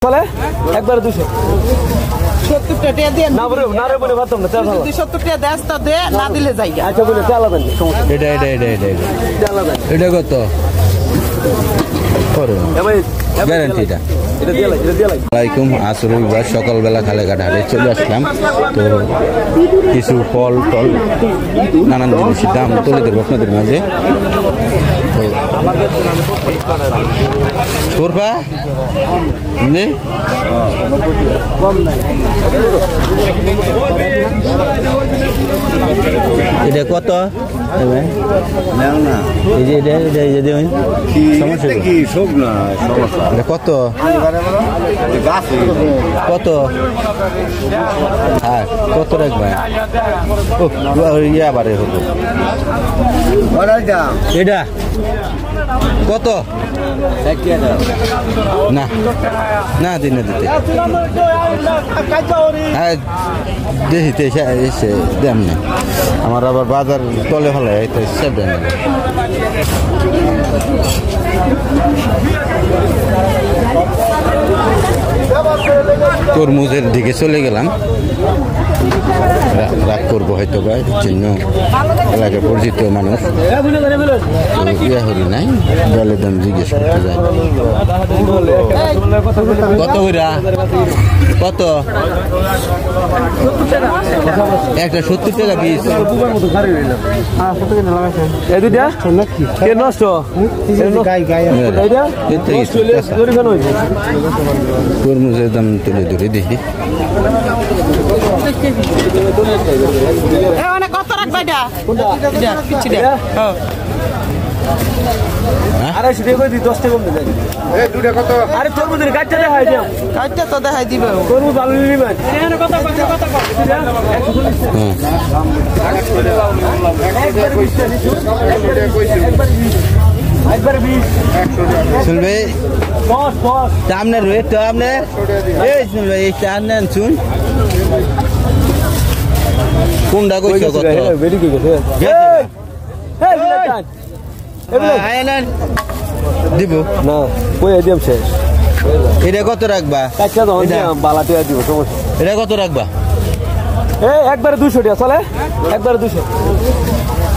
চলে একবার 200 70 টাকা দিয়ে না বলে না রে বলে ভাবতাম না চল 70 টাকা দেস তো দে না দিলে যাই আচ্ছা বলে চালাবেন এটা চালাবেন এটা কত করো ভাই গ্যারান্টিটা এটা দিয়ে লাই আসসালামাইকুম আজ রবিবার সকালবেলা খালেঘাট হাটে চলে আসলাম তো কিছু ফল টল নানান জিনিসের দাম তুলে দেবো আপনাদের মাঝে সরফা এটা কত এই যে সমস্যা কি সব না সমস্যা এটা কত কত হ্যাঁ কত রাখবে আবারে হতো এটা কত না না দিন দিতে হ্যাঁ দেখিতে এসে দেন না আমার আবার বাজার তলে ভালো সে দেন তরমুজের দিকে চলে গেলাম রাগ করবো হয়তো বা জন্য এলাকায় পরিচিত মানুষ ইয়া হলি নাই দলের দাম জিজ্ঞেস করতে যায় কত হইরা কত একটা 70 টাকা পিস নষ্ট তরমুজের দাম তুলে ধরে দেখি কত রাখবে এটা আড়াইশো টাকা দিই 10 টাকা কম দেয় কত আরে তরমুজের গাছটা দেখাই দিও গাছটা তো দেখাই দিবে তরমুজ আলু নিবেন একবার 20 শুনবে সামনে রয়ে তো আপনি এই শুনবে এই সামনে শুন কোনটা কইছো কত বেরি কি গেছে দিব না কই দিম শেষ এটা কত রাখবা কাচ্চা দাও বালাতে দিব সমস্যা এটা কত রাখবা একবার 200 টাকা চলে একবার 200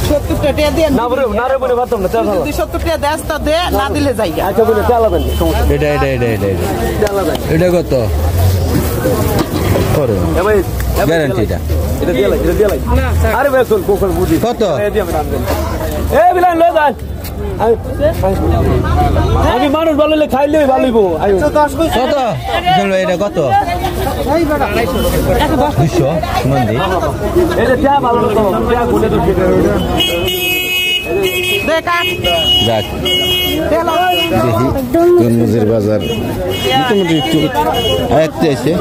70 টাকা দিয়ে না বলে না রে বলে ভাবতাম না চল 70 টাকা দেস তো দে না দিলে যাই আচ্ছা বলে চালাবেন এটা চালাবেন এটা কত করো ভাই গ্যারান্টিটা এটা দিয়ে লাই আরে ভাই চল কোকল বুঝি কত বিলান লো যান আমি মানুষ ভালো খাইলে ভালোইব কত এটা কত 200 মন্দির দেখি তরমুজের বাজার মোটামুটি একটু আয়ত্তে আছে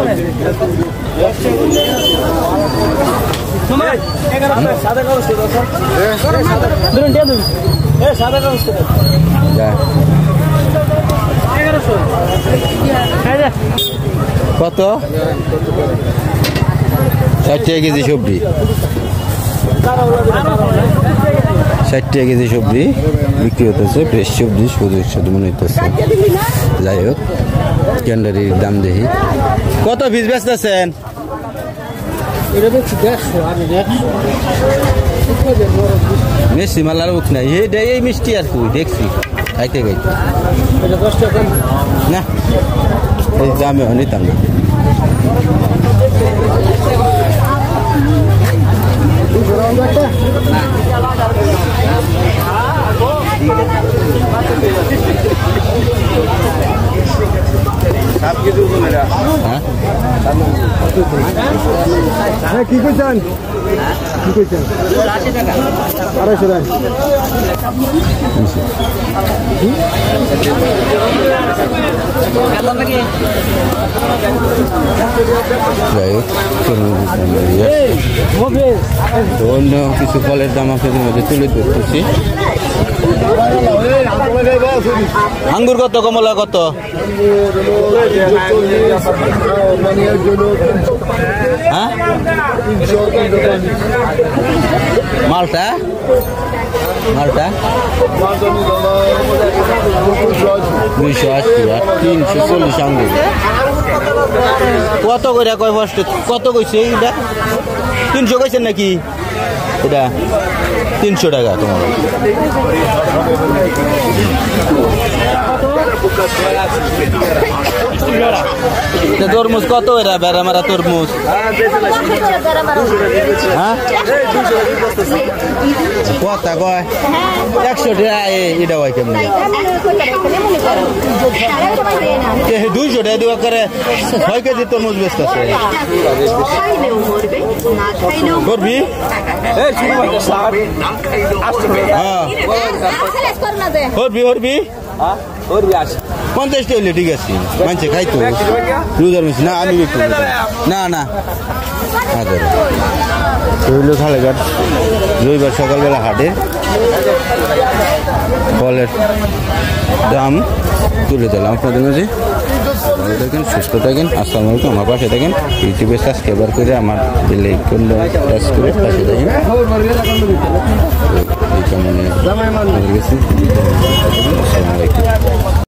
কত 60 টাকা কেজি সবজি 60 টাকা কেজি সবজি বিক্রি হতেছে ফ্রেশ সবজি শুধু মনে হইতেছে যাই হোক ক্যান্ডারির দাম দেখি কত পিস বেচতেছেন মিষ্টি মালার উঠ নাই এই মিষ্টি আর কি দেখছি খাইতে খাইতে না এই দামে নিতাম না কি কইছেন কি কইছেন 250 টাকা যাই হোক অন্য কিছু ফলের দাম আপনাদের মধ্যে তুলে ধরতেছি আঙ্গুর কত কমলা কত হ্যাঁ মালটা মালটা 280 আর 340 আঙ্গুর কত করে কয় ফার্স্টে কত কইছে এটা 300 কইছেন নাকি এটা 300 টাকা তোমার তরমুজ কত এরা বেড়া মারা তরমুজ হ্যাঁ কথা কয় 100 টাকা এটা হয় কেমন 200 টাকা দেওয়া করে 6 কেজি তরমুজ বেচতে আছে করবি হরবি 50 টাকা হইলে ঠিক আছে মানছে খাইতো রোজার মাস না আমি বিক্রি না না হইল খালেঘাট রবিবার সকালবেলা হাটে ফলের দাম তুলে দিলাম আপনাদের মাঝে ভালো থাকেন সুস্থ থাকেন আসসালামু আলাইকুম আমার পাশে থাকেন ইউটিউবে সাবস্ক্রাইবার করে আমার লাইক করলে টাচ করে পাশে থাকেন এই কামনে আসসালামু আলাইকুম